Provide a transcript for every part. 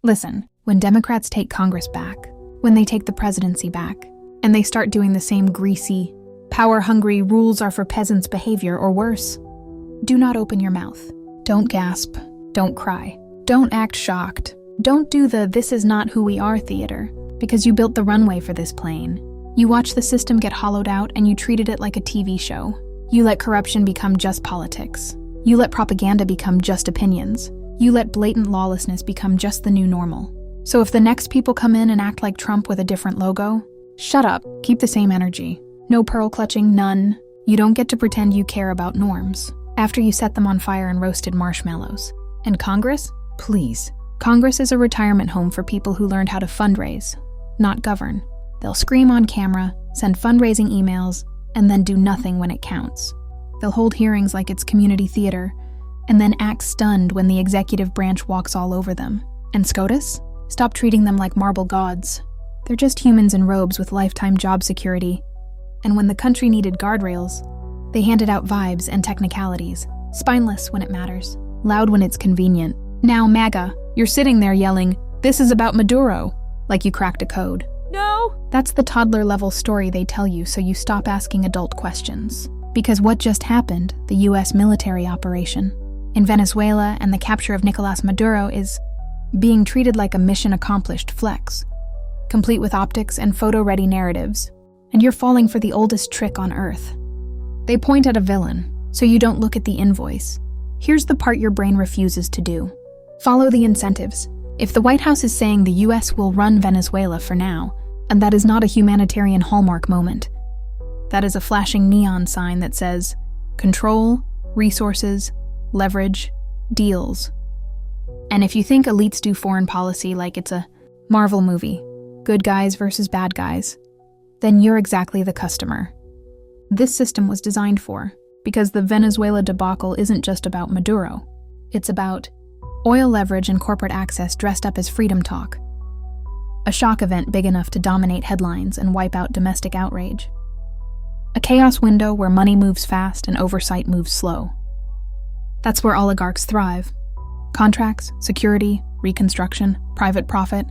Listen, when Democrats take Congress back, when they take the presidency back, and they start doing the same greasy, power-hungry rules are for peasants behavior or worse, do not open your mouth. Don't gasp. Don't cry. Don't act shocked. Don't do the "this is not who we are" theater, because you built the runway for this plane. You watched the system get hollowed out and you treated it like a TV show. You let corruption become just politics. You let propaganda become just opinions. You let blatant lawlessness become just the new normal. So if the next people come in and act like Trump with a different logo, shut up, keep the same energy. No pearl clutching, none. You don't get to pretend you care about norms after you set them on fire and roasted marshmallows. And Congress? Please. Congress is a retirement home for people who learned how to fundraise, not govern. They'll scream on camera, send fundraising emails, and then do nothing when it counts. They'll hold hearings like it's community theater, and then act stunned when the executive branch walks all over them. And SCOTUS? Stop treating them like marble gods. They're just humans in robes with lifetime job security. And when the country needed guardrails, they handed out vibes and technicalities, spineless when it matters, loud when it's convenient. Now, MAGA, you're sitting there yelling, "This is about Maduro," like you cracked a code. No! That's the toddler-level story they tell you so you stop asking adult questions. Because what just happened, the US military operation in Venezuela and the capture of Nicolas Maduro, is being treated like a mission-accomplished flex, complete with optics and photo-ready narratives. And you're falling for the oldest trick on Earth. They point at a villain, so you don't look at the invoice. Here's the part your brain refuses to do. Follow the incentives. If the White House is saying the US will run Venezuela for now, and that is not a humanitarian hallmark moment, that is a flashing neon sign that says, control, resources, leverage, deals. And if you think elites do foreign policy like it's a Marvel movie, good guys versus bad guys, then you're exactly the customer. This system was designed for, because the Venezuela debacle isn't just about Maduro. It's about oil leverage and corporate access dressed up as freedom talk. A shock event big enough to dominate headlines and wipe out domestic outrage. A chaos window where money moves fast and oversight moves slow. That's where oligarchs thrive. Contracts, security, reconstruction, private profit,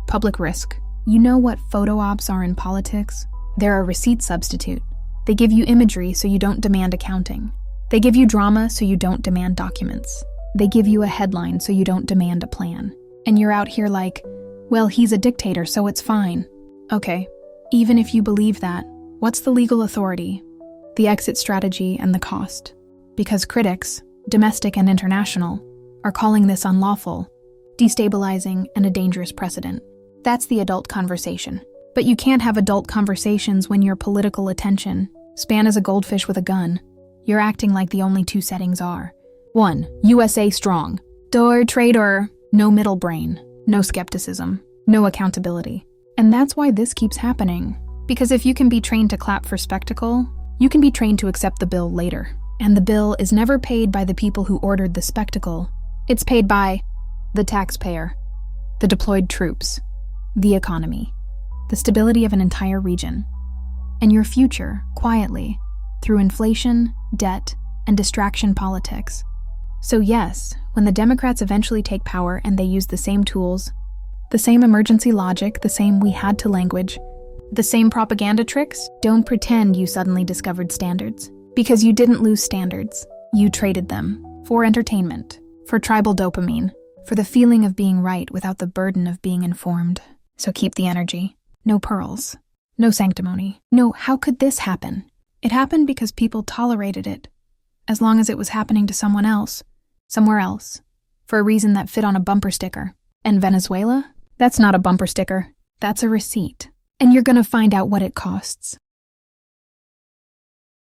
public risk. You know what photo ops are in politics? They're a receipt substitute. They give you imagery so you don't demand accounting. They give you drama so you don't demand documents. They give you a headline so you don't demand a plan. And you're out here like, well, he's a dictator, so it's fine. Okay, even if you believe that, what's the legal authority, the exit strategy, and the cost? Because critics, domestic and international, are calling this unlawful, destabilizing, and a dangerous precedent. That's the adult conversation. But you can't have adult conversations when your political attention span is a goldfish with a gun. You're acting like the only two settings are: 1. USA strong. Door traitor. No middle brain. No skepticism. No accountability. And that's why this keeps happening. Because if you can be trained to clap for spectacle, you can be trained to accept the bill later. And the bill is never paid by the people who ordered the spectacle. It's paid by the taxpayer, the deployed troops, the economy, the stability of an entire region, and your future, quietly, through inflation, debt, and distraction politics. So yes, when the Democrats eventually take power and they use the same tools, the same emergency logic, the same we had to language, the same propaganda tricks, don't pretend you suddenly discovered standards. Because you didn't lose standards. You traded them for entertainment, for tribal dopamine, for the feeling of being right without the burden of being informed. So keep the energy. No pearls. No sanctimony. No, how could this happen? It happened because people tolerated it, as long as it was happening to someone else, somewhere else, for a reason that fit on a bumper sticker. And Venezuela? That's not a bumper sticker. That's a receipt. And you're gonna find out what it costs.